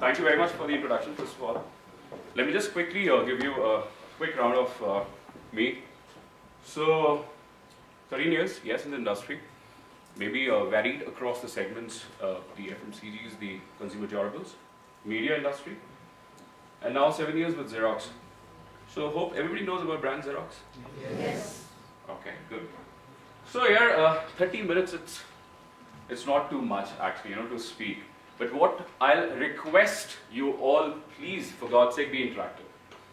Thank you very much for the introduction, first of all. Let me just quickly give you a quick round of me. So, 13 years, yes, in the industry. Maybe varied across the segments, the FMCGs, the consumer durables, media industry, and now 7 years with Xerox. So, hope everybody knows about brand Xerox? Yes. Okay, good. So here, 30 minutes, it's not too much actually, to speak. But what I'll request you all, please, for God's sake, be interactive.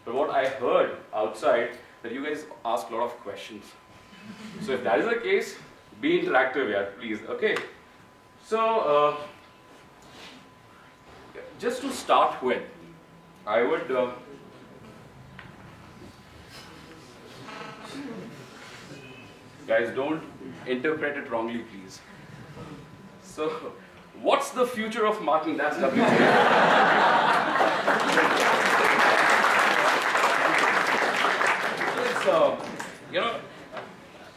But what I heard outside, that you guys ask a lot of questions. So if that is the case, be interactive here, please, okay? So, just to start with, I would... guys, don't interpret it wrongly, please. So, what's the future of marketing? That's WTA. So,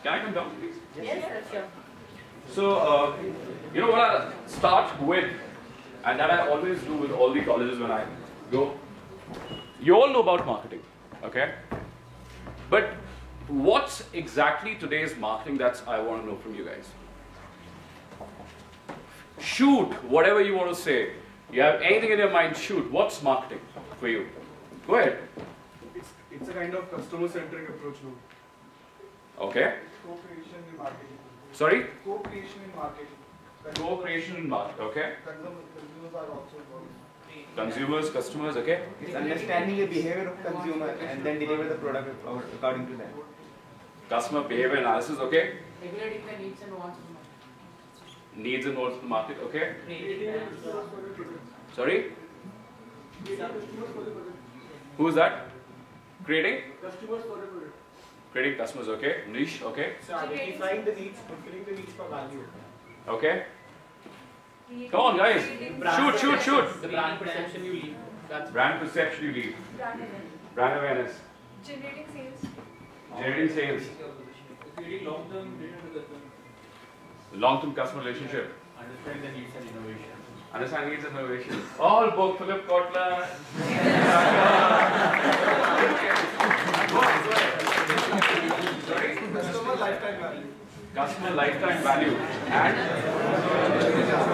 can I come down, please? Yes, sure. So, what I start with, and that I always do with all the colleges when I go, you all know about marketing, okay? But what's exactly today's marketing? That's I want to know from you guys. Shoot, whatever you want to say. You have anything in your mind, shoot. What's marketing for you? Go ahead. It's a kind of customer-centric approach now. Okay. Co-creation in marketing. Sorry? Co-creation in marketing. Co-creation in marketing, okay. Consumers are also involved. Consumers, customers, okay. It's understanding the behavior of consumer and then deliver the product according to that. Customer behavior analysis, okay. Regulating the needs and wants of the market. Needs and wants of the market, okay. Sorry? Who's that? Creating? Customers for the product. Creating customers, okay. Niche, okay. So identifying the needs, fulfilling the needs for value. Okay. Come on, guys. Shoot. The brand perception you leave. That's Brand perception you leave. Brand awareness. Generating sales. Generating sales. creating long-term relationship with them. Long-term customer relationship. Understand the needs and innovation. Understand needs and innovation. All book Philip Kotler. Sorry? Customer lifetime value. Customer lifetime value. And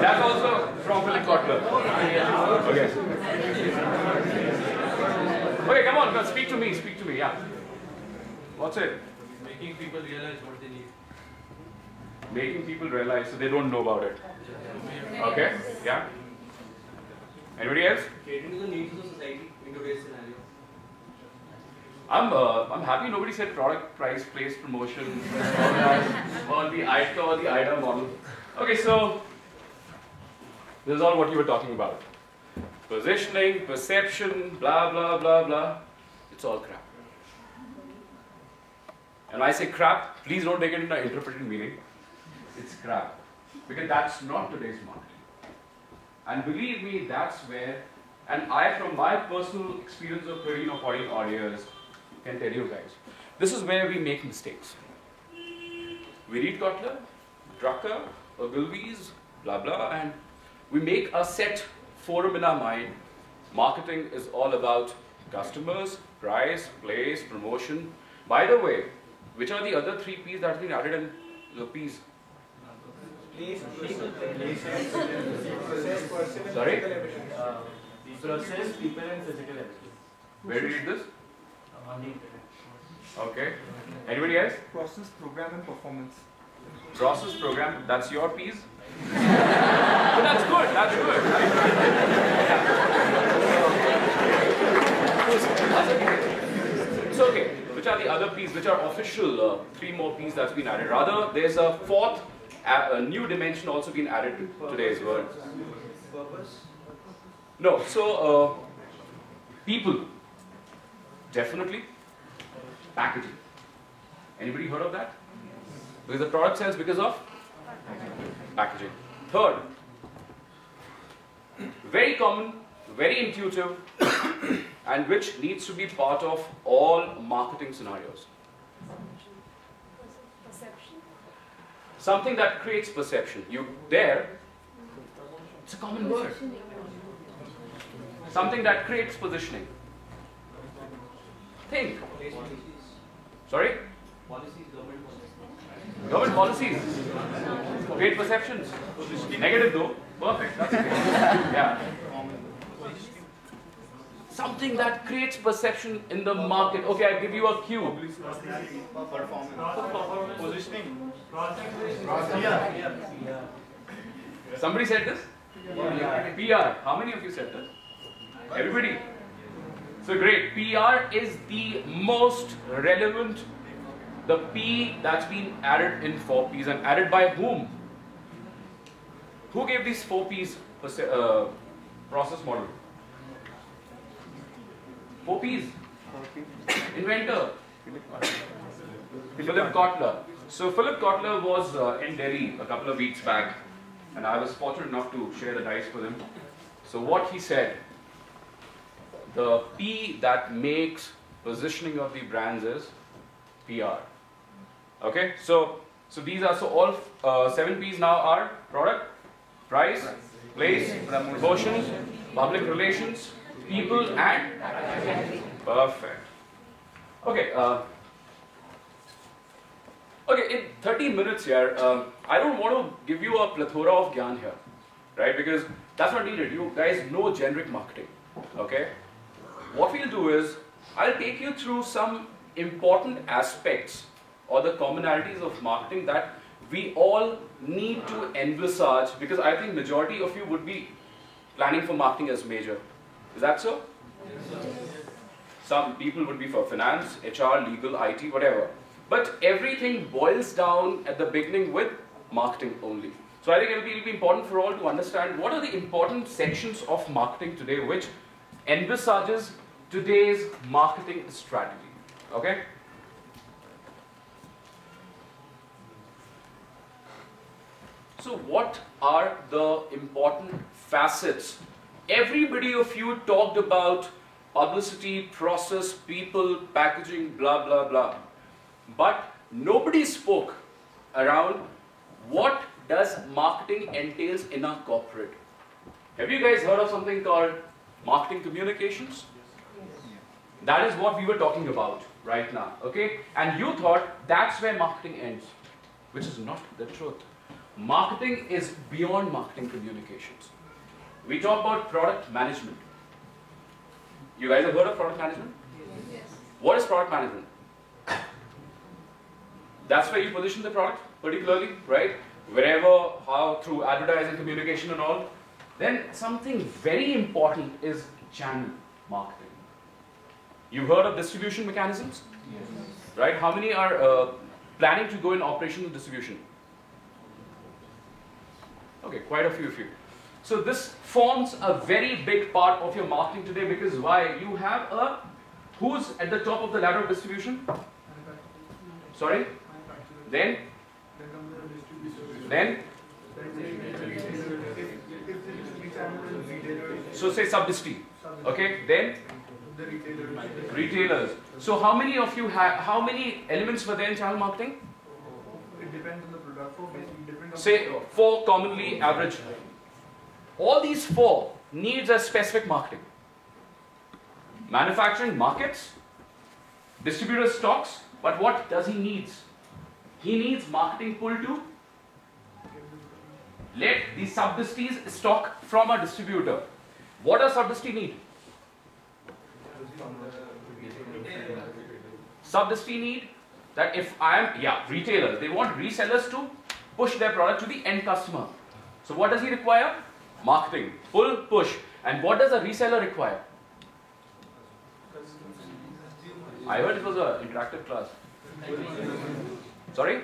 that's also from Philip Kotler. Okay. Okay, come on, speak to me, yeah. What's it? Making people realize what they need. Making people realize so they don't know about it. Okay, yeah. Anybody else? Catering to the needs of the society in today's scenario. I'm happy nobody said product, price, place, promotion, or the ITA or the IDA model. Okay, so this is all what you were talking about. Positioning, perception, blah, blah, blah, blah. It's all crap. And when I say crap, please don't take it in an interpreted meaning. It's crap. Because that's not today's marketing. And believe me, that's where, and I, from my personal experience of 13 or 14 odd years, can tell you guys, this is where we make mistakes. We read Kotler, Drucker, Ogilvy's, blah, blah, and we make a set forum in our mind. Marketing is all about customers, price, place, promotion. By the way, which are the other 3 P's that have been added in the P's? Place, people, process, person, and Sorry? physical evidence. Process, people and physical evidence. Where do you read this? On the internet. Okay. Anybody else? Process, program, and performance. Process, program, that's your P's? But that's good, that's good. It's okay. Which are the other P's, which are official 3 more P's that's been added? Rather, there's a 4th a new dimension also been added to today's world. Purpose? No, so people, definitely. Packaging. Anybody heard of that? Because the product sells because of packaging. Third, very common, very intuitive, and which needs to be part of all marketing scenarios. Perception. Something that creates perception. It's a common word. Something that creates positioning. Think. Sorry? Policies, government policies. Government policies. Create perceptions. Negative though. Perfect. That's okay. Yeah. Something that creates perception in the market. Okay, I give you a cue. Positioning. Somebody said this? PR. How many of you said this? Everybody. So great. PR is the most relevant. The P that's been added in 4 Ps and added by whom? Who gave these 4 Ps process model? 4 Ps. Inventor. Philip Kotler. So Philip Kotler was in Delhi a couple of weeks back, and I was fortunate enough to share the dice with him. So what he said, the P that makes positioning of the brands is PR. Okay, so these are all 7 Ps now are product, price, place, promotion, public relations, people, and perfect. Okay. Okay, in 30 minutes here, I don't want to give you a plethora of gyan here, right? Because that's not needed. You guys know generic marketing, okay? What we'll do is, I'll take you through some important aspects or the commonalities of marketing that we all need to envisage, because I think majority of you would be planning for marketing as major. Is that so? Yes, some people would be for finance, HR, legal, IT, whatever. But everything boils down at the beginning with marketing only. So I think it'll be important for all to understand what are the important sections of marketing today which envisages today's marketing strategy. Okay? So what are the important facets? Everybody of you talked about publicity, process, people, packaging, blah, blah, blah. But nobody spoke around what does marketing entails in a corporate. Have you guys heard of something called marketing communications? That is what we were talking about right now, okay? And you thought that's where marketing ends, which is not the truth. Marketing is beyond marketing communications. We talk about product management. You guys have heard of product management? Yes. What is product management? That's where you position the product, particularly, right? Wherever, how, through advertising, communication and all. Then something very important is channel marketing. You've heard of distribution mechanisms? Yes. Right? How many are planning to go in operational distribution? Okay, quite a few of you. So this forms a very big part of your marketing today, because why? You have a, who's at the top of the ladder of distribution? Sorry? Then? Then? So say sub-disti. Okay, then? Retailers. So how many of you have, how many elements were there in channel marketing? It depends on the product. Say 4 commonly average. All these 4 needs a specific marketing. Manufacturing markets, distributor stocks, but what does he needs? He needs marketing pull to let the sub-distis stock from a distributor. What does sub-disti need? Sub-disti need that if I am, retailers, they want resellers to push their product to the end customer. So what does he require? Marketing, pull, push. And what does a reseller require? I heard it was an interactive class. Sorry?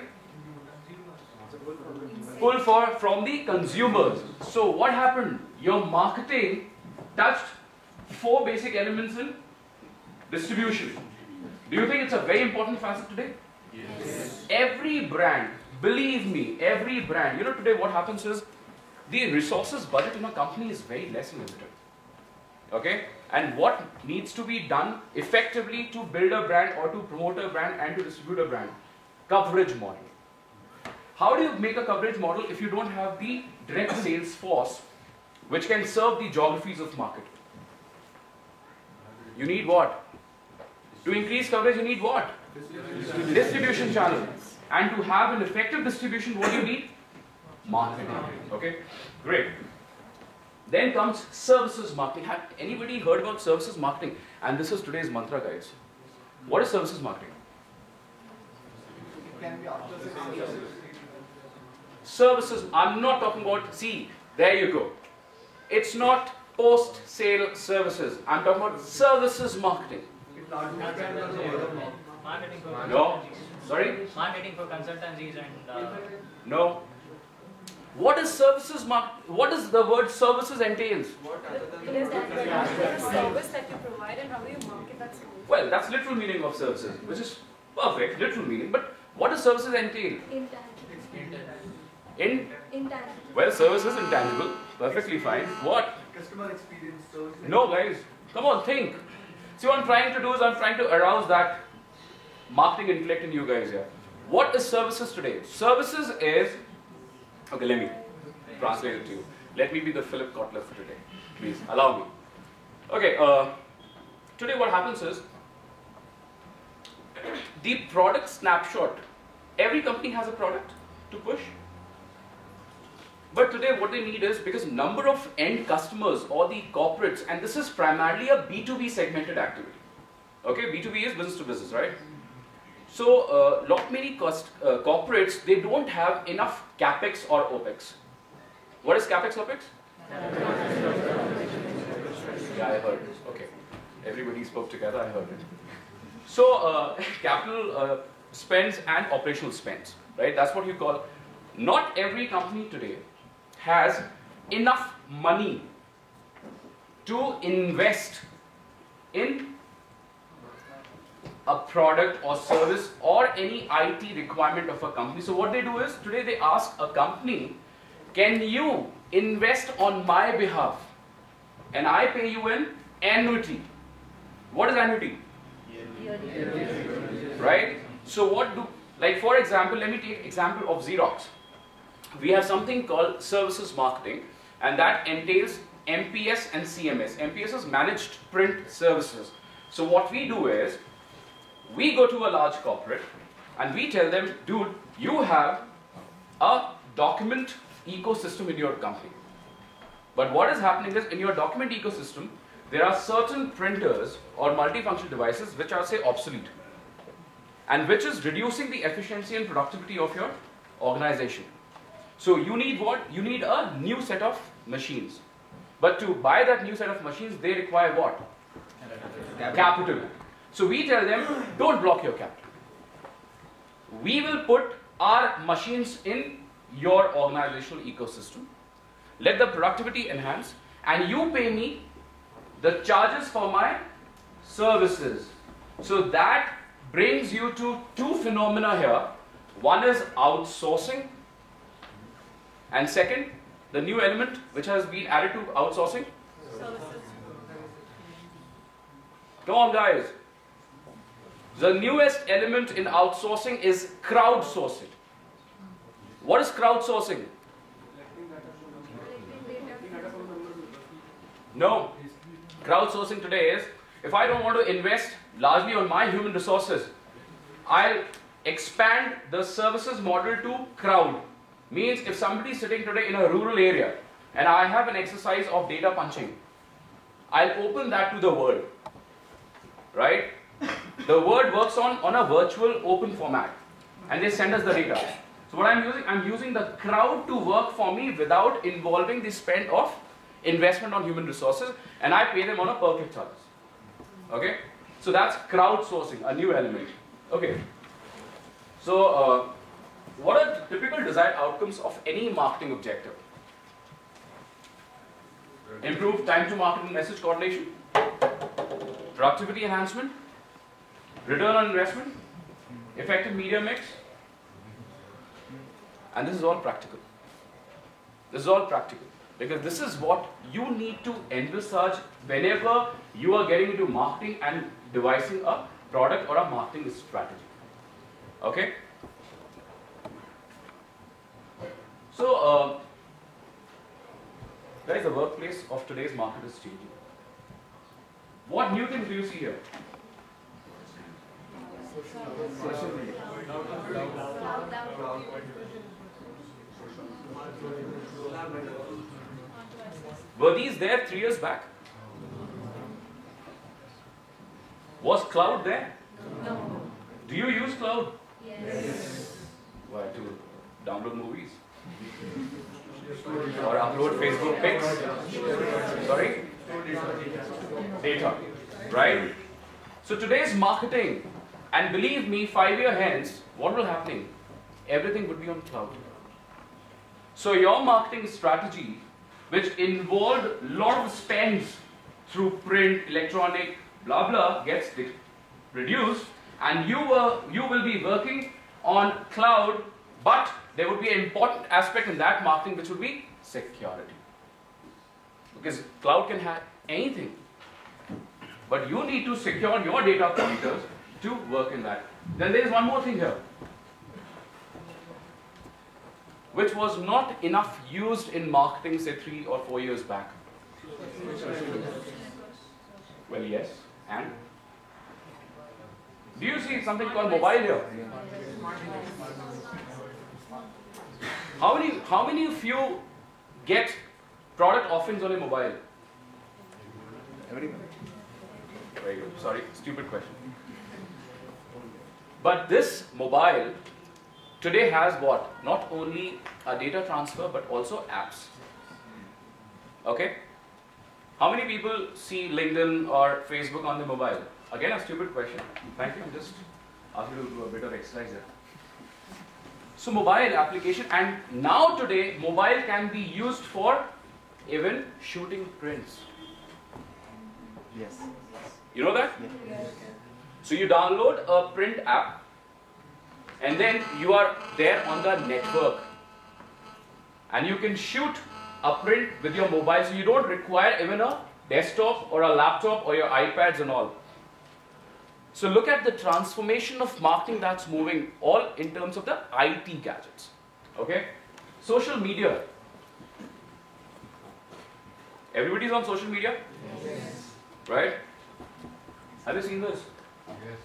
Pull from the consumers. So what happened? Your marketing touched 4 basic elements in distribution. Do you think it's a very important facet today? Yes. Every brand, believe me, every brand, today what happens is the resources budget in a company is very less and limited. Okay? And what needs to be done effectively to build a brand or to promote a brand and to distribute a brand? Coverage model. How do you make a coverage model if you don't have the direct sales force which can serve the geographies of market? You need what? To increase coverage, you need what? Distribution channel. And to have an effective distribution, what do you need? Marketing. Okay, great. Then comes services marketing. Have anybody heard about services marketing? And this is today's mantra, guys. What is services marketing? It can be after sales. Services, I'm not talking about, see, there you go. It's not post-sale services. I'm talking about services marketing. Marketing for No? consultancies. Sorry? Marketing for consultancies and No. What is services what does the word services entails? It is that service that you provide and how do you market that service? Well, that's literal meaning of services, which is perfect, literal meaning. But what does services entail? Intangible. Well, service is intangible, perfectly fine. What? Customer experience. No, guys, come on, think. See, what I'm trying to do is I'm trying to arouse that marketing intellect in you guys here. What is services today? Services is, okay, let me translate it to you. Let me be the Philip Kotler for today. Please, allow me. Okay, today what happens is, the product snapshot. Every company has a product to push. But today what they need is, because number of end customers or the corporates, and this is primarily a B2B segmented activity. Okay, B2B is business to business, right? So, lot many corporates, they don't have enough CapEx or OpEx. What is CapEx, OpEx? Yeah, I heard it. Okay. Everybody spoke together, I heard it. So, capital spends and operational spends, right? That's what you call. Not every company today has enough money to invest in a product or service or any IT requirement of a company. So what they do is, today they ask a company, can you invest on my behalf and I pay you an annuity? What is annuity? Right? So what do, like for example, let me take example of Xerox. We have something called services marketing, and that entails MPS and CMS. MPS is managed print services. So what we do is, we go to a large corporate and we tell them, dude, you have a document ecosystem in your company. But what is happening is, in your document ecosystem, there are certain printers or multifunction devices which are, say, obsolete, and which is reducing the efficiency and productivity of your organization. So you need what? You need a new set of machines. But to buy that new set of machines, they require what? Capital. So we tell them, don't block your capital. We will put our machines in your organizational ecosystem. Let the productivity enhance, and you pay me the charges for my services. So that brings you to two phenomena here. One is outsourcing, and second, the new element which has been added to outsourcing. Services. Come on, guys. The newest element in outsourcing is crowdsourcing. What is crowdsourcing? No. Crowdsourcing today is, if I don't want to invest largely on my human resources, I'll expand the services model to crowd. Means if somebody is sitting today in a rural area and I have an exercise of data punching, I'll open that to the world. Right? The word works on a virtual open format, and they send us the data. So what I'm using the crowd to work for me without involving the spend of investment on human resources, and I pay them on a per click charges. Okay? So that's crowdsourcing, a new element. Okay. So what are the typical desired outcomes of any marketing objective? Improve time to market and message coordination, productivity enhancement, return on investment, effective media mix, and this is all practical. This is all practical, because this is what you need to envisage whenever you are getting into marketing and devising a product or a marketing strategy. Okay? So, guys, the workplace of today's market is changing. What new things do you see here? Social media. Were these there 3 years back? Was cloud there? No. Do you use cloud? Yes. Why? To download movies? Or upload Facebook pics? Sorry? Data. Right? So today's marketing, and believe me, 5 years hence, what will happen? Everything would be on cloud. So your marketing strategy, which involved a lot of spends through print, electronic, blah blah, gets reduced, and you will be working on cloud, but there would be an important aspect in that marketing, which would be security. Because cloud can have anything, but you need to secure your data pointers to work in that. Then there is one more thing here, which was not enough used in marketing, say 3 or 4 years back. Well, yes, and do you see something called mobile here? How many of you get product offerings on a mobile? Everyone. Very good. Sorry, stupid question. But this mobile today has what? Not only a data transfer, but also apps. Okay? How many people see LinkedIn or Facebook on the mobile? Again, a stupid question. Thank you. I'm just asking you to do a bit of exercise here. So mobile application, and now today mobile can be used for even shooting prints. Yes. You know that? Yes. So you download a print app, and then you are there on the network, and you can shoot a print with your mobile, so you don't require even a desktop or a laptop or your iPads and all. So look at the transformation of marketing that's moving, all in terms of the IT gadgets. Okay? Social media. Everybody's on social media? Yes. Right? Have you seen this? Yes.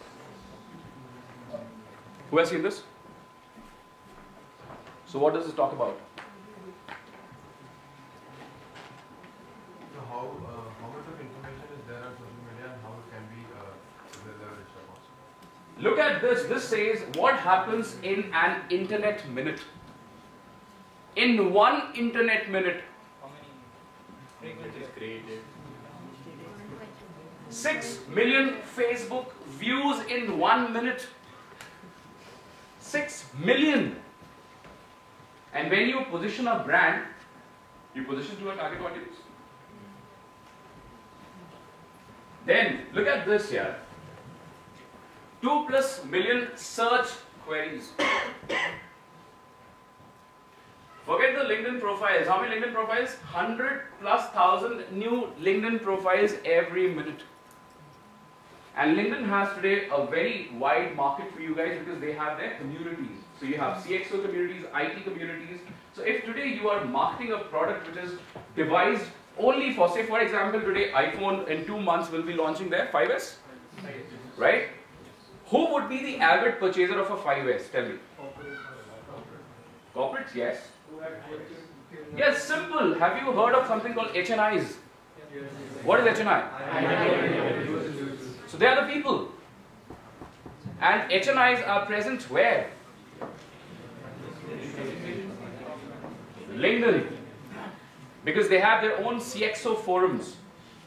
Who has seen this? So what does this talk about? So how much of information is there on social media and how it can be leveraged upon? Look at this. This says what happens in an internet minute. In 1 internet minute, How many frequencies created? 6 million Facebook views in 1 minute. 6 million. And when you position a brand, you position to a target audience. Then look at this here. 2+ million search queries. Forget the LinkedIn profiles. How many LinkedIn profiles? 100,000+ new LinkedIn profiles every minute. And LinkedIn has today a very wide market for you guys because they have their communities. So you have CXO communities, IT communities. So if today you are marketing a product which is devised only for, say for example, today iPhone in 2 months will be launching their 5S, right? Who would be the average purchaser of a 5S? Tell me. Corporates, yes. Yes, simple. Have you heard of something called HNIs? What is HNI? So they are the people. And HNIs are present where? LinkedIn. Because they have their own CXO forums.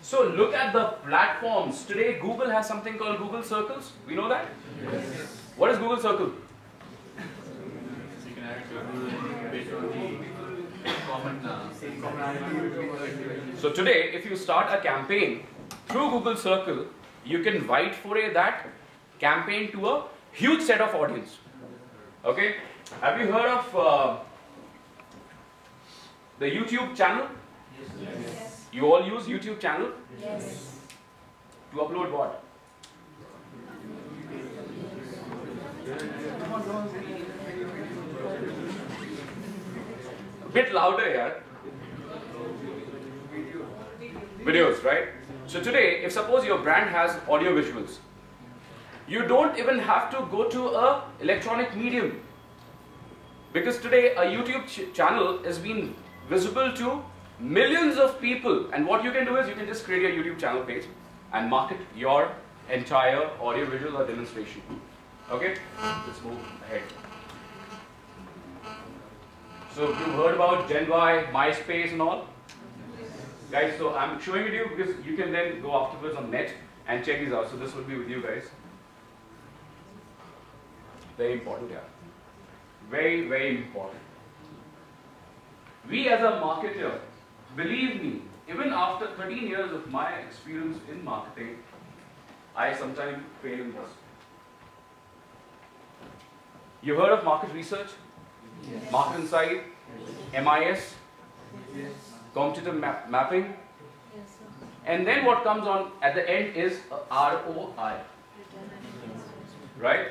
So look at the platforms. Today Google has something called Google Circles. We know that? Yes. What is Google Circle? You can add to based on the common So today, if you start a campaign through Google Circle, you can write for that campaign to a huge set of audience. Okay? Have you heard of the YouTube channel? Yes. You all use YouTube channel Yes. to upload what? A bit louder here. Videos, right? So today, if suppose your brand has audio visuals, you don't even have to go to a electronic medium. Because today a YouTube channel is being visible to millions of people, and what you can do is you can just create your YouTube channel page and market your entire audio visual or demonstration. Okay, let's move ahead. So you've heard about Gen Y, MySpace and all? Guys, so I'm showing it to you because you can then go afterwards on net and check these out. So this will be with you guys. Very important, yeah. Very, very important. We as a marketer, believe me, even after 13 years of my experience in marketing, I sometimes fail in this. You heard of market research? Yes. Market insight? Yes. MIS? Yes. Competitive mapping? Yes, and then what comes on at the end is ROI. Right?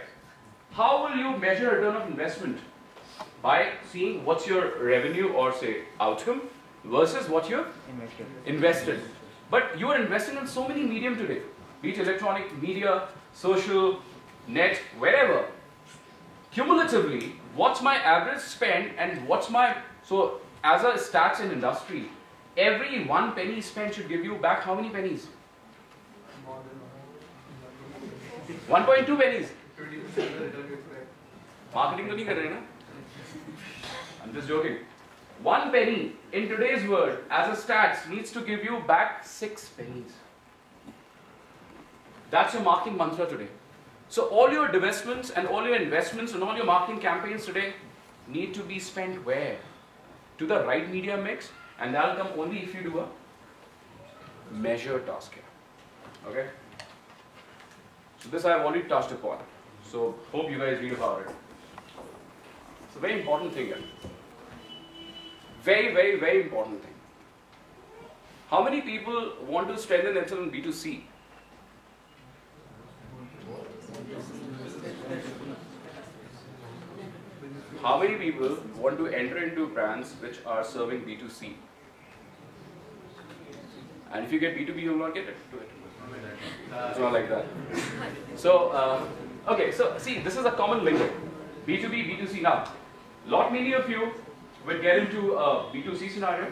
How will you measure return of investment? By seeing what's your revenue or say outcome versus what you've invested. But you are investing in so many medium today, be it electronic media, social, net, wherever. Cumulatively, what's my average spend and what's my, so as a stats in industry, every 1 penny spent should give you back how many pennies? 1.2 pennies. Marketing to nahi kar rahe na? I'm just joking. 1 penny in today's world as a stats needs to give you back 6 pennies. That's your marketing mantra today. So all your divestments and all your investments and all your marketing campaigns today need to be spent where? To the right media mix, and that will come only if you do a measure task here. Okay? So this I have already touched upon. So hope you guys read about it. It's a very important thing here. Very, very, very important thing. How many people want to strengthen themselves in B2C? How many people want to enter into brands which are serving B2C? And if you get B2B, you will not get it. Do it. It's not like that. So, okay, so see, this is a common lingo. B2B, B2C. Now, lot many of you will get into a B2C scenario.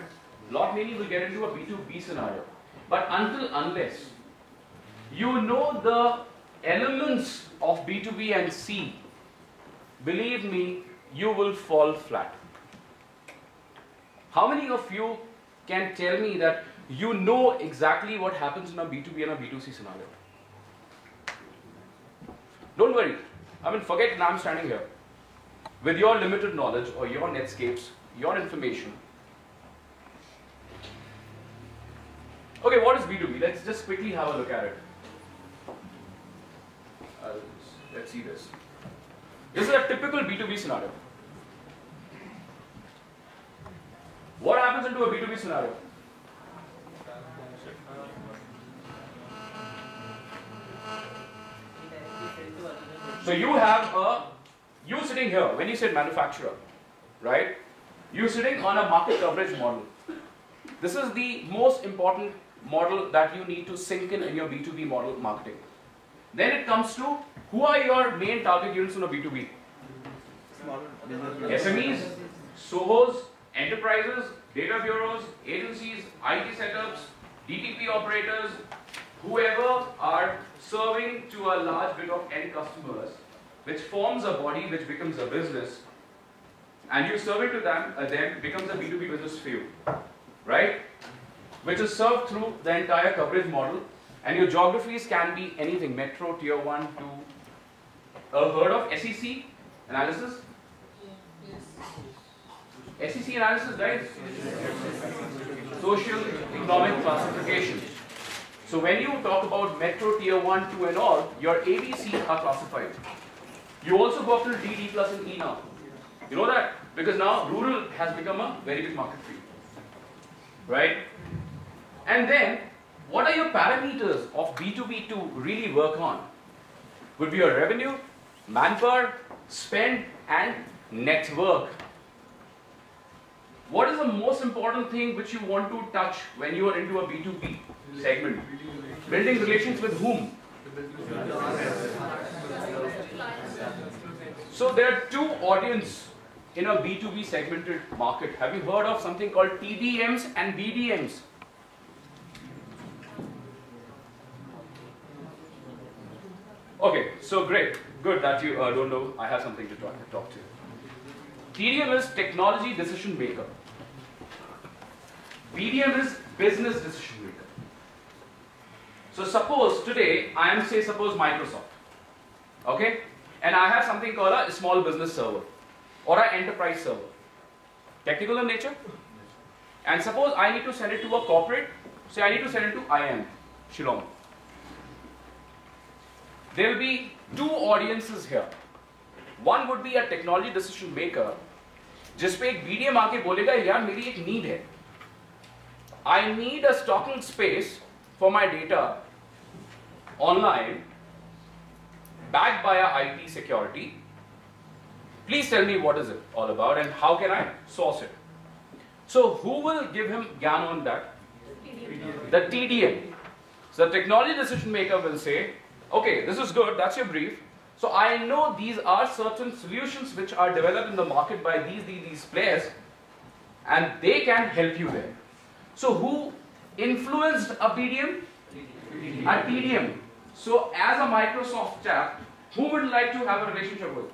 Lot many will get into a B2B scenario. But unless you know the elements of B2B and C, believe me, you will fall flat. How many of you can tell me that you know exactly what happens in a B2B and a B2C scenario? Don't worry. I mean, forget now I'm standing here. With your limited knowledge or your netscapes, your information. Okay, what is B2B? Let's just quickly have a look at it. Let's see this. This is a typical B2B scenario. What happens into a B2B scenario? So you sitting here, when you said manufacturer, right? You sitting on a market coverage model. This is the most important model that you need to sink in your B2B model marketing. Then it comes to, who are your main target units in a B2B? SMEs, SOHOs, enterprises, data bureaus, agencies, IT setups, DTP operators, whoever are serving to a large bit of end customers, which forms a body which becomes a business, and you serve it to them becomes a B2B business for you, right? Which is served through the entire coverage model, and your geographies can be anything, metro, tier 1, 2. Heard of SEC analysis? SEC analysis, right? Social economic classification. So when you talk about metro, tier 1, 2 and all, your ABCs are classified. You also go up to D, D plus and E now. You know that? Because now rural has become a very big market for you. Right? And then, what are your parameters of B2B to really work on? Would be your revenue, manpower, spend and network. What is the most important thing which you want to touch when you are into a B2B segment? Building relations with whom? So there are two audiences in a B2B segmented market. Have you heard of something called TDMs and BDMs? Okay, so great. Good that you don't know. I have something to talk to you. TDM is technology decision maker. BDM is business decision maker. So suppose today, I am suppose Microsoft. Okay? And I have something called a small business server or an enterprise server. Technical in nature. And suppose I need to send it to a corporate. Say I need to send it to IIM, Shillong. There will be two audiences here. One would be a technology decision maker, जिस पे एक BDM आके बोलेगा यार मेरी एक need है. I need a stocking space for my data online, backed by a IT security. Please tell me what is it all about and how can I source it. So who will give him GAN on that? The TDM. So the technology decision maker will say, okay, this is good, that's your brief. So I know these are certain solutions which are developed in the market by these players and they can help you there. So who influenced a BDM? A TDM. So as a Microsoft chap, who would like to have a relationship with?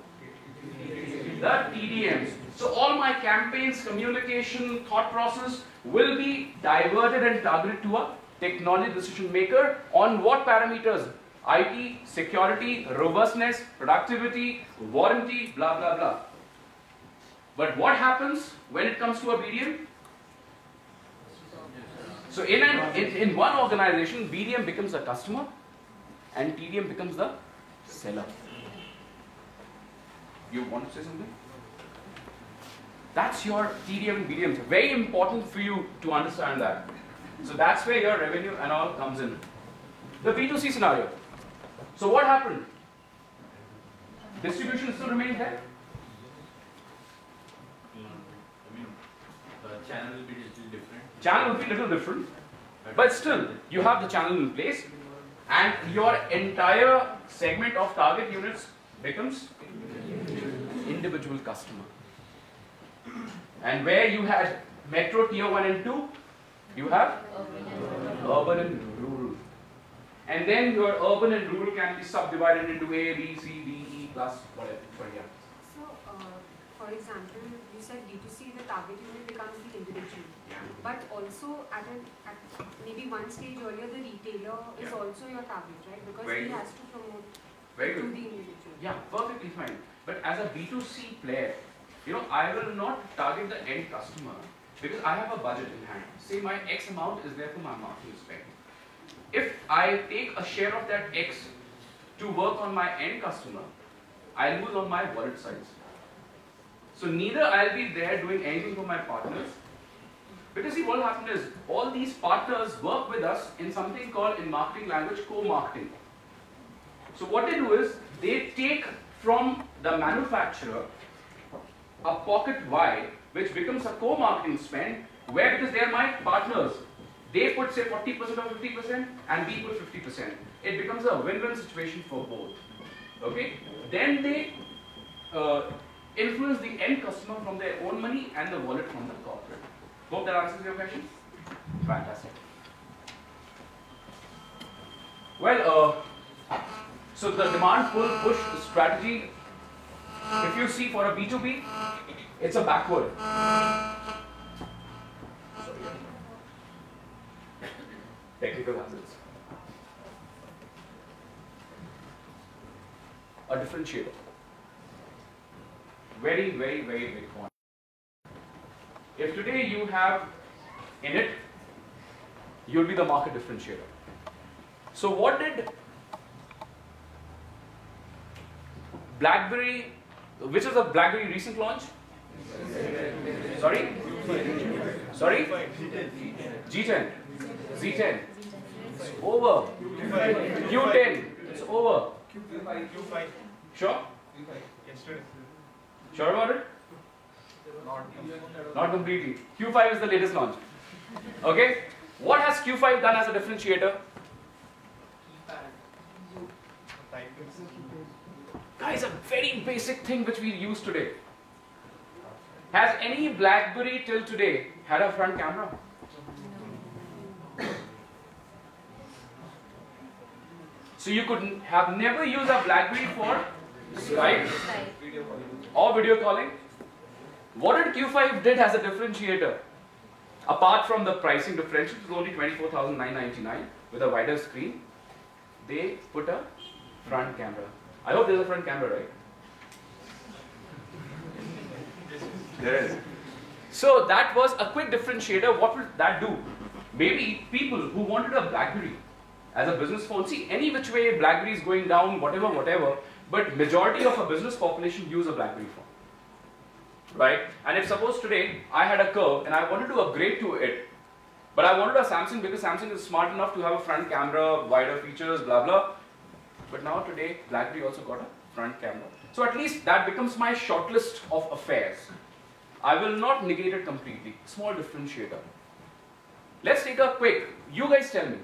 The TDMs. So all my campaigns, communication, thought process will be diverted and targeted to a technology decision maker on what parameters? IT, security, robustness, productivity, warranty, blah, blah, blah. But what happens when it comes to a BDM? So in one organization, BDM becomes a customer and TDM becomes the seller. You want to say something? That's your TDM and BDM. It's very important for you to understand that. So that's where your revenue and all comes in. The B2C scenario. So what happened? Distribution still remains there? I mean, the channel will be little different. Channel will be a little different, but still, you have the channel in place and your entire segment of target units becomes individual customer. And where you had metro tier 1 and 2, you have urban and rural. And then your urban and rural can be subdivided into A, B, C, D, E plus whatever. So, for example, you said D2C, the target unit becomes the individual. Yeah. But also at maybe one stage earlier, the retailer is also your target, right? Because Very he good. has to promote Very to good. the individual. Yeah, perfectly fine. But as a B2C player, I will not target the end customer because I have a budget in hand. Say my X amount is there for my marketing spend. If I take a share of that X to work on my end customer, I lose on my wallet size. So neither I'll be there doing anything for my partners. Because see, what will happen is all these partners work with us in something called in marketing language co-marketing. So what they do is they take from the manufacturer a pocket Y, which becomes a co-marketing spend, where because they are my partners, they put say 40% or 50% and we put 50%. It becomes a win-win situation for both. Okay? Then they influence the end customer from their own money and the wallet from the corporate. Hope that answers your question? Fantastic. Well, so the demand pull push strategy, if you see for a B2B, it's a backward. Technical hazards. A differentiator. Very, very, very big point. If today you have in it, you'll be the market differentiator. So what did BlackBerry, which is a BlackBerry recent launch? Sorry? Sorry? G10. Z10. It's over. Q10. It's over. Q5. Sure? Sure about it? Not completely. Q5 is the latest launch. Okay? What has Q5 done as a differentiator? Guys, a very basic thing which we use today. Has any BlackBerry till today had a front camera? So you could have never used a BlackBerry for Skype or video calling. What did Q5 did as a differentiator? Apart from the pricing differential, it was only 24,999 with a wider screen. They put a front camera. I hope there's a front camera, right? There is. So that was a quick differentiator. What will that do? Maybe people who wanted a BlackBerry as a business phone, see any which way BlackBerry is going down, whatever, but majority of a business population use a BlackBerry phone. Right? And if suppose today I had a curve and I wanted to upgrade to it, but I wanted a Samsung because Samsung is smart enough to have a front camera, wider features, blah blah. But now today BlackBerry also got a front camera. So at least that becomes my shortlist of affairs. I will not negate it completely. Small differentiator. Let's take a quick, you guys tell me,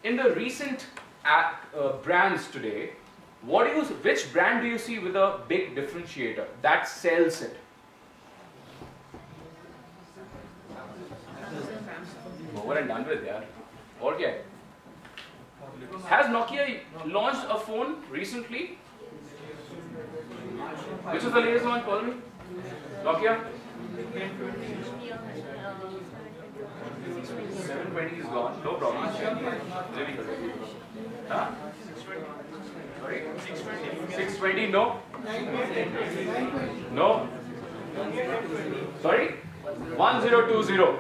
in the recent brands today, which brand do you see with a big differentiator that sells it? Over and done with, yeah. Okay. Has Nokia launched a phone recently? Which is the latest one? Call me. Nokia? 720 is gone. No problem. Really good. Huh? Sorry? 620, no? No? Sorry? 1020.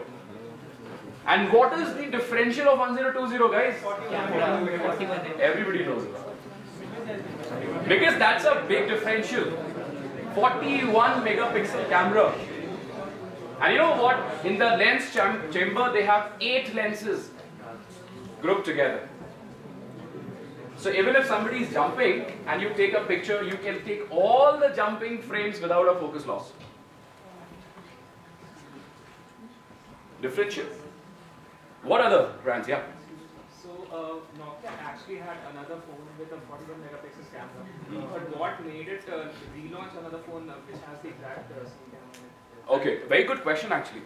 And what is the differential of 1020, guys? Everybody knows it. Because that's a big differential. 41 megapixel camera. And you know what? In the lens chamber, they have 8 lenses grouped together. So even if somebody is jumping and you take a picture, you can take all the jumping frames without a focus loss. Differential. What other brands? Yeah. So Nokia actually had another phone with a 41 megapixel camera. But what made it relaunch another phone which has the exact same camera? Okay, very good question actually.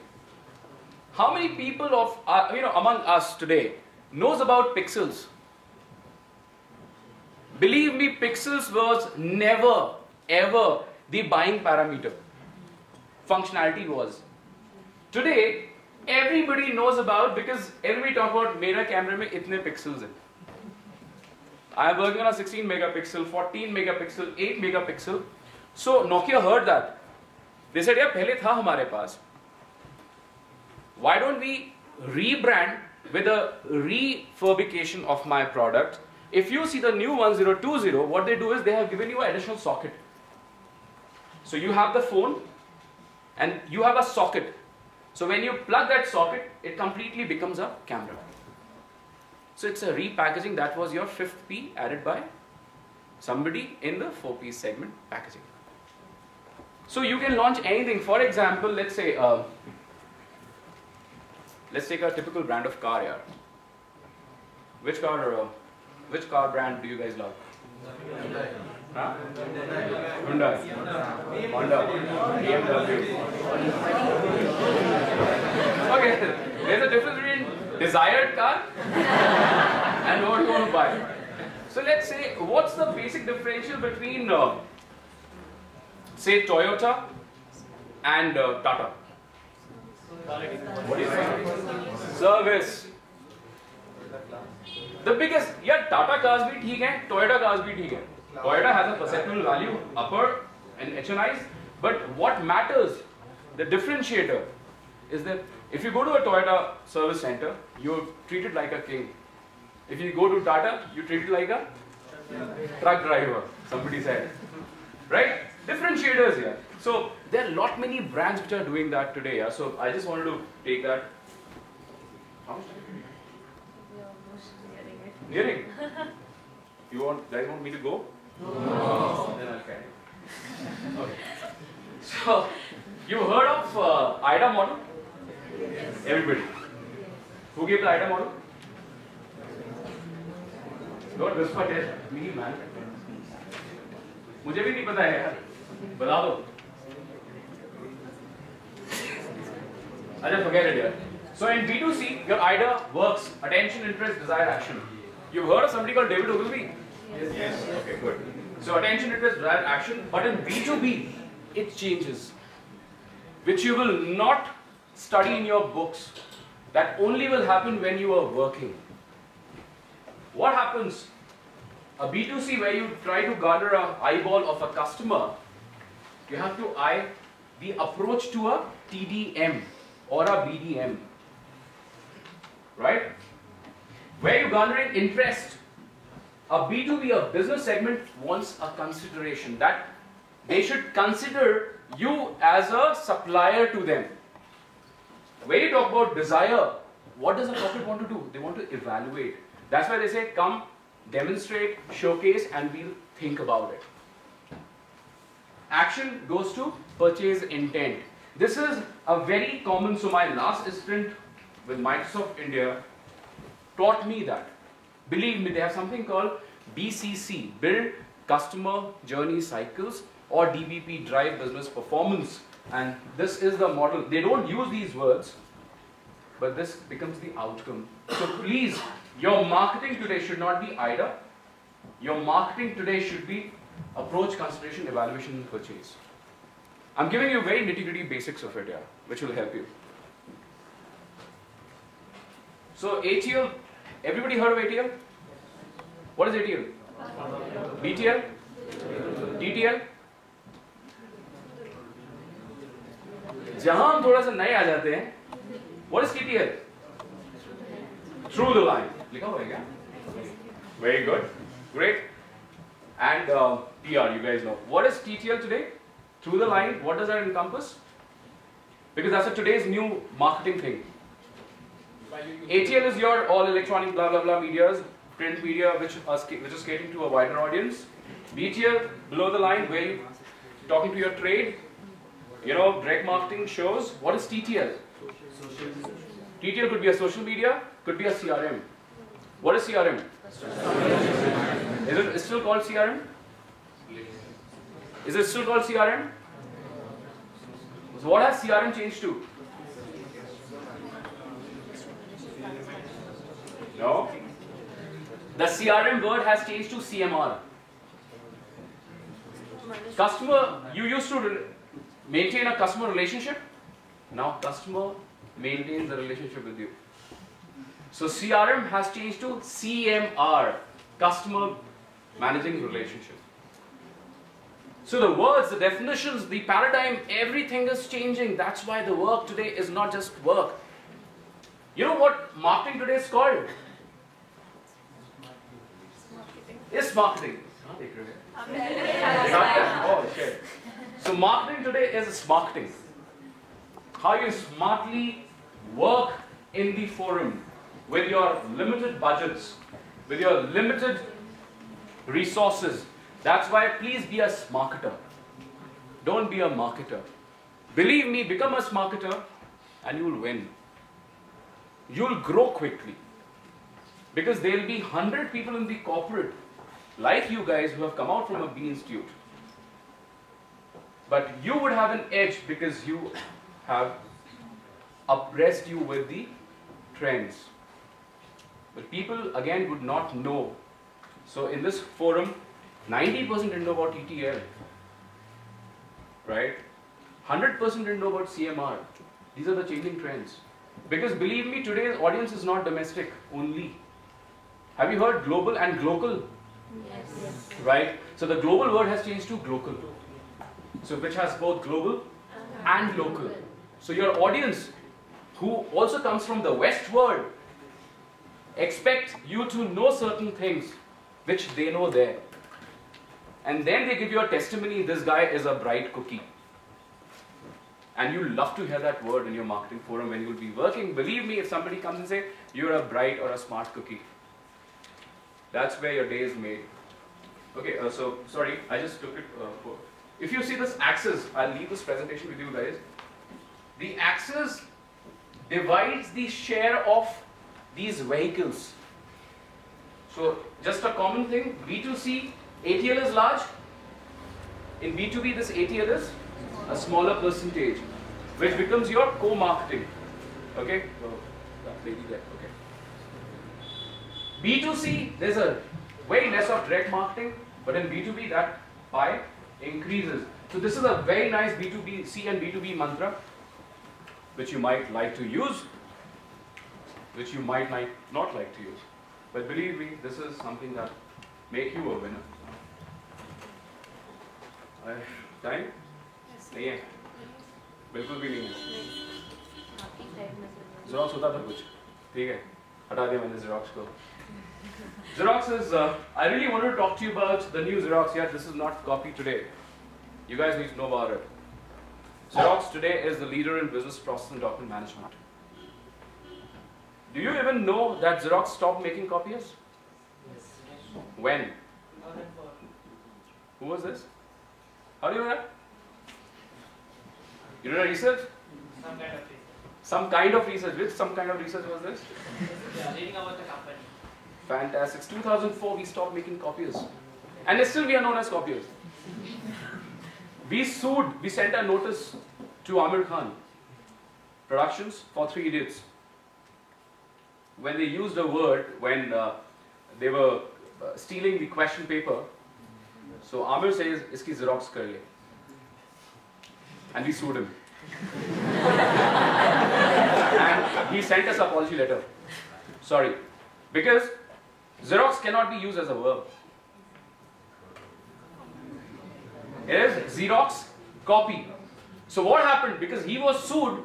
How many people of among us today knows about pixels? Believe me, pixels was never ever the buying parameter. Functionality was. Today, everybody knows about because everybody talk about mera camera mein itne pixels hai. I am working on a 16 megapixel, 14 megapixel, 8 megapixel. So Nokia heard that. They said, yeah, pehle tha hamare paas. Why don't we rebrand with a refurbication of my product? If you see the new 1020, what they do is they have given you an additional socket. So you have the phone and you have a socket. So when you plug that socket, it completely becomes a camera. So it's a repackaging. That was your 5th P added by somebody in the 4-piece segment packaging. So you can launch anything. For example, let's say, let's take a typical brand of car here. Which car brand do you guys love? Huh? Hyundai, Honda, BMW. Okay, there's a difference between desired car and what you want to buy. So let's say, what's the basic differential between, say, Toyota and Tata? What do you think? Service. The biggest, yeah, Tata cars bhi theek hai, Toyota cars bhi theek hai. Toyota has a perceptual value, upper and HNIs, but what matters, the differentiator, is that if you go to a Toyota service center, you're treated like a king. If you go to Tata, you're treated like a truck driver, somebody said. Right? Differentiators here. So there are lot many brands which are doing that today. Yeah? So I just wanted to take that. How much time? Nearing. You guys want me to go? No. Then I'll carry. Okay. So You heard of IDA model? Everybody. Who gave the IDA model? Don't whisper, tell me, man. मुझे भी नहीं पता है यार. बता दो. अच्छा, forget it here. So in B2C, your IDA works: attention, interest, desire, action. You've heard of somebody called David Ogilvy? Yes. Okay, good. So attention, interest, desire, action. But in B2B, it changes, which you will not study in your books. That only will happen when you are working. What happens? A B2C where you try to garner an eyeball of a customer, you have to eye the approach to a TDM or a BDM. Right? Where you garnering interest, a B2B, a business segment, wants a consideration that they should consider you as a supplier to them. When you talk about desire, what does a corporate want to do? They want to evaluate. That's why they say, come, demonstrate, showcase, and we'll think about it. Action goes to purchase intent. This is a very common, so my last stint with Microsoft India taught me that. Believe me, they have something called BCC, Build Customer Journey Cycles, or DBP, Drive Business Performance. And this is the model. They don't use these words, but this becomes the outcome. So please, your marketing today should not be IDA. Your marketing today should be approach, consideration, evaluation, and purchase. I'm giving you very nitty-gritty basics of it here, which will help you. So ATL, everybody heard of ATL? What is ATL? BTL? DTL? जहां हम थोड़ा सा नए आ जाते हैं, what is TTL? Through the line. लिखा हुआ है क्या? Very good, great. And PR, you guys know. What is TTL today? Through the line. What does that encompass? Because that's today's new marketing thing. ATL is your all electronic blah blah blah medias, print media, which is catering to a wider audience. BTL, below the line, where you talking to your trade. You know, direct marketing shows. What is TTL? TTL could be a social media, could be a CRM. What is CRM? Is it still called CRM? Is it still called CRM? So what has CRM changed to? No. The CRM word has changed to CMR. Customer, you used to maintain a customer relationship. Now customer maintains the relationship with you. So CRM has changed to CMR, customer managing relationship. So the words, the definitions, the paradigm, everything is changing. That's why the work today is not just work. You know what marketing today is called? It's marketing. Oh shit. So marketing today is marketing. How you smartly work in the forum with your limited budgets, with your limited resources. That's why please be a smarketer. Don't be a marketer. Believe me, become a smarketer and you will win. You will grow quickly. Because there will be 100 people in the corporate like you guys who have come out from a B Institute. But you would have an edge because you have oppressed you with the trends. But people again would not know. So in this forum, 90% didn't know about ETL, right? 100% didn't know about CMR. These are the changing trends. Because believe me, today's audience is not domestic only. Have you heard global and glocal? Yes. Right? So the global word has changed to glocal. So which has both global and local. So your audience, who also comes from the West world, expect you to know certain things which they know there. And then they give you a testimony, this guy is a bright cookie. And you love to hear that word in your marketing forum when you'll be working. Believe me, if somebody comes and say, you're a bright or a smart cookie, that's where your day is made. Okay, so sorry, I just took it for if you see this axis, I'll leave this presentation with you guys. The axis divides the share of these vehicles. So just a common thing, B2C, ATL is large. In B2B, this ATL is a smaller percentage, which becomes your co-marketing. Okay? So, that lady there. Okay. B2C, there's a way less of direct marketing, but in B2B, that pie increases. So this is a very nice B2B, and B2B mantra, which you might like to use, which you might not like to use. But believe me, this is something that make you a winner. Time? नहीं है, बिल्कुल भी नहीं है. Xerox होता था कुछ, ठीक है, हटा दिया मैंने Xerox को. Xerox is, I really wanted to talk to you about the new Xerox. Yeah, this is not copy today. You guys need to know about it. Xerox today is the leader in business process and document management. Do you even know that Xerox stopped making copiers? Yes. When? Who was this? How do you know that? You did a research? Some kind of research. Some kind of research. Which some kind of research was this? Yeah, reading about the company. Fantastic. 2004 we stopped making copiers. And still we are known as copiers. We sued, we sent a notice to Amir Khan Productions for 3 Idiots. When they used a word, when they were stealing the question paper, so Amir says, iski Xerox kar le. And we sued him. And he sent us an apology letter. Sorry. Because Xerox cannot be used as a verb. It is Xerox copy. So what happened? Because he was sued,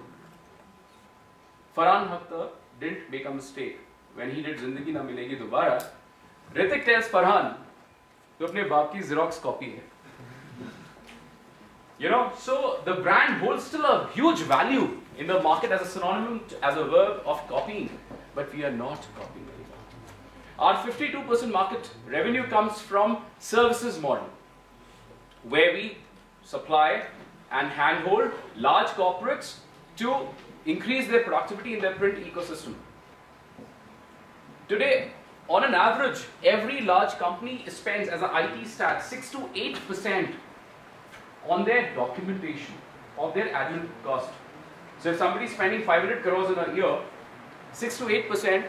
Farhan Akhtar didn't make a mistake. When he did Zindagi Na Milegi Dobara, Ritik tells Farhan, "Tu apne baap ki Xerox copy hai." You know, so the brand holds still a huge value in the market as a synonym, as a verb of copying. But we are not copying anymore. Our 52% market revenue comes from services model, where we supply and handhold large corporates to increase their productivity in their print ecosystem. Today, on an average, every large company spends, as an IT stat, 6 to 8% on their documentation of their admin cost. So if somebody is spending 500 crores in a year, 6 to 8%,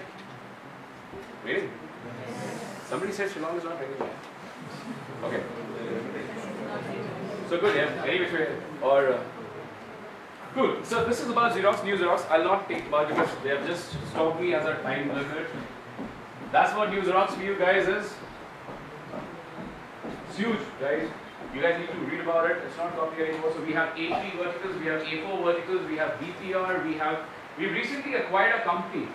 really? Somebody said Shillong is not very bad. Okay. So good, yeah. Any which way, or cool. So this is about Xerox, new Xerox. I'll not take about it because they have just stopped me as a time limit. That's what new Xerox for you guys is. It's huge, guys. You guys need to read about it. It's not copy anymore. So we have A3 verticals, we have A4 verticals, we have BPR, we've recently acquired a company.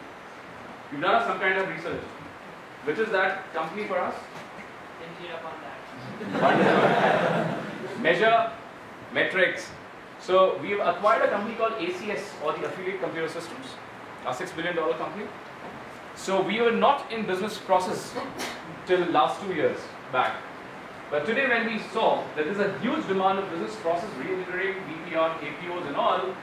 We've done some kind of research. Which is that company for us? Didn't read upon that. Measure metrics. So we've acquired a company called ACS, or the Affiliate Computer Systems, a $6 billion company. So we were not in business process till last 2 years back. But today when we saw that there's a huge demand of business process re-engineering, BPR, APOs and all,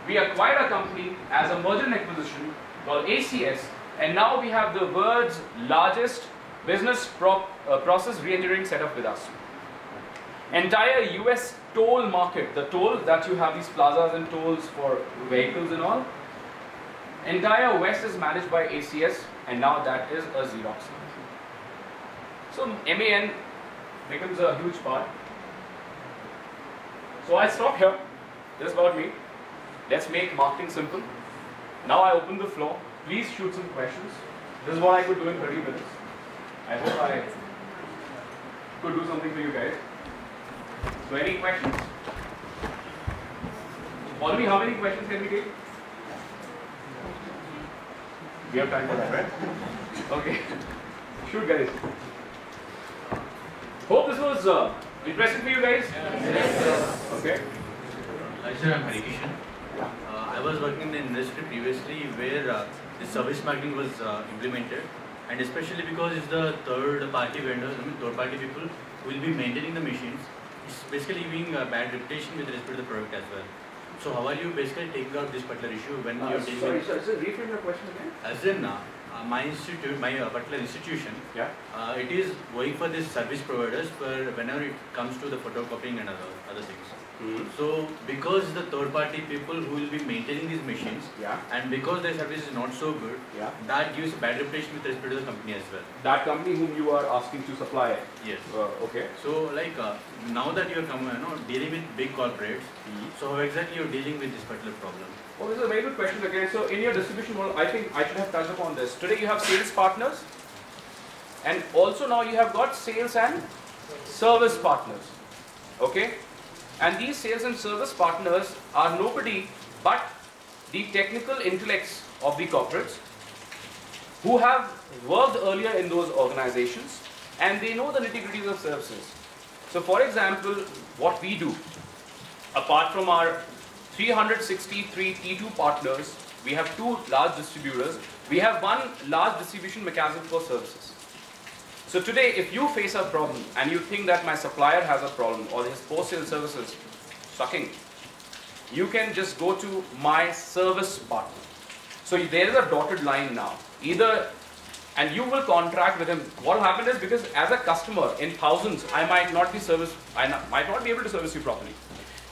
we acquired a company as a merger and acquisition called ACS, and now we have the world's largest business process re-engineering setup with us. Entire US toll market, the toll that you have these plazas and tolls for vehicles and all, entire West is managed by ACS, and now that is a Xerox. So MAN becomes a huge part. So I stop here. This is about me. Let's make marketing simple. Now I open the floor. Please shoot some questions. This is what I could do in 30 minutes. I hope I could do something for you guys. So any questions? Follow me, how many questions can we take? We have time for that, right? Okay. Shoot, guys. Hope this was interesting for you guys. Yes. Okay. Sir, I'm Harikishan. I was working in the industry previously where the service marketing was implemented, and especially because it's the third party vendors, third party people who will be maintaining the machines. it's basically giving a bad reputation with respect to the product as well. So how are you basically taking out this particular issue when you're dealing with... Sorry, reframe your question again. As in, my institute, my particular institution, Yeah. it is going for these service providers for whenever it comes to the photocopying and other things. So because the third party people who will be maintaining these machines, Yeah. and because their service is not so good, Yeah. that gives a bad reputation with respect to the company as well. That company whom you are asking to supply. Yes. Okay. So like now that you are dealing with big corporates, so how exactly you're dealing with this particular problem? Well, this is a very good question again. So in your distribution model, I think I should have touched upon this. Today you have sales partners, and also now you have got sales and service partners. Okay? And these sales and service partners are nobody but the technical intellects of the corporates who have worked earlier in those organizations, and they know the nitty-gritties of services. So for example, what we do, apart from our 363 T2 partners, we have 2 large distributors, we have 1 large distribution mechanism for services. So today, if you face a problem and you think that my supplier has a problem or his post-sale services sucking, you can just go to my service partner. So there is a dotted line now. Either, and you will contract with him. What will happen is, because as a customer in thousands, I might not be able to service you properly.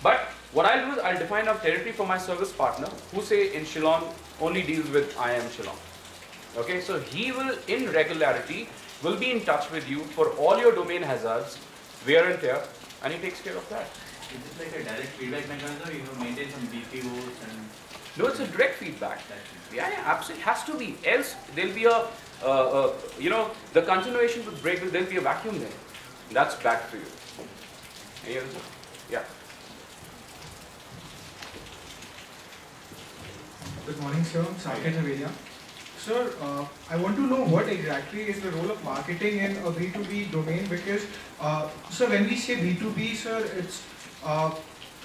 But what I'll do is I'll define a territory for my service partner, who say in Shillong only deals with I am Shillong. Okay, so he will in regularity will be in touch with you for all your domain hazards, wear and tear, and he takes care of that. Is it like a direct feedback mechanism? You maintain some BPOs and... No, it's a direct feedback. Yeah, absolutely, has to be. Else there'll be a, the continuation would break. There'll be a vacuum there. That's bad for you. Any other? Yeah. Good morning, sir. Saket Havelia. Sir, I want to know what exactly is the role of marketing in a B2B domain, because, sir, when we say B2B, sir, it's,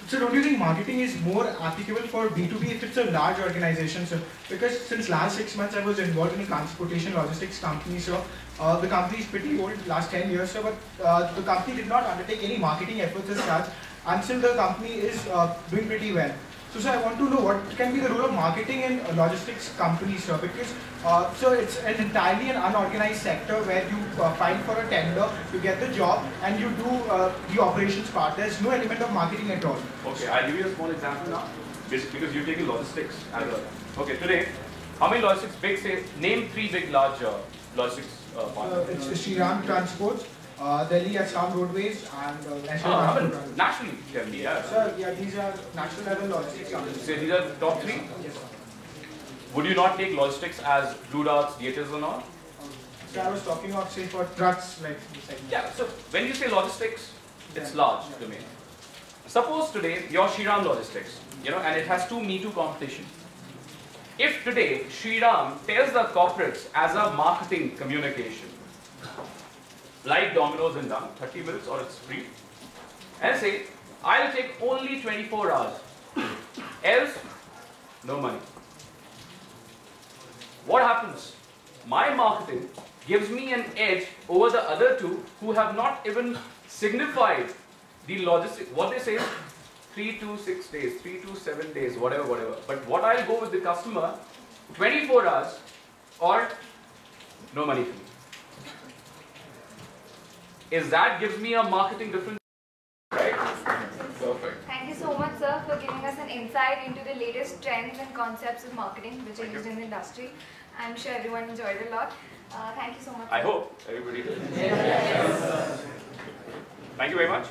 so don't you think marketing is more applicable for B2B if it's a large organization, sir? Because since last 6 months I was involved in a transportation logistics company, sir. The company is pretty old, last 10 years, sir, but the company did not undertake any marketing efforts as such until the company is doing pretty well. So, sir, I want to know what can be the role of marketing in logistics companies, sir, because so it's an entirely an unorganized sector where you file for a tender, you get the job, and you do the operations part. There's no element of marketing at all. Okay, I'll give you a small example now, because you're taking logistics as a... Okay, today, how many logistics big say, name 3 big large logistics partners. It's Shriram Transports, Delhi Assam Roadways, and National Transport. Nationally, tell me, yeah. Sir, yeah, these are national level logistics companies. So these are top 3? Yes, sir. Would you not take logistics as Blue Darts, Dietas or not? So I was talking of, say, for trucks, like the segment. Yeah, so when you say logistics, it's large domain. Suppose today you're Shriram Logistics, and it has 2 Me Too competition. If today Shriram tells the corporates as a marketing communication, like Domino's and done, 30 minutes or it's free, and say, I'll take only 24 hours, else no money. What happens? My marketing gives me an edge over the other 2 who have not even signified the logistics. What they say is 3 to 6 days, 3 to 7 days, whatever. But what I'll go with the customer, 24 hours or no money for me. Is that gives me a marketing difference, right? Perfect. Thank you so much, sir, for giving us an insight into the latest trends and concepts of marketing which are used in the industry. I'm sure everyone enjoyed it a lot. Thank you so much. I hope everybody did. Yes. Thank you very much.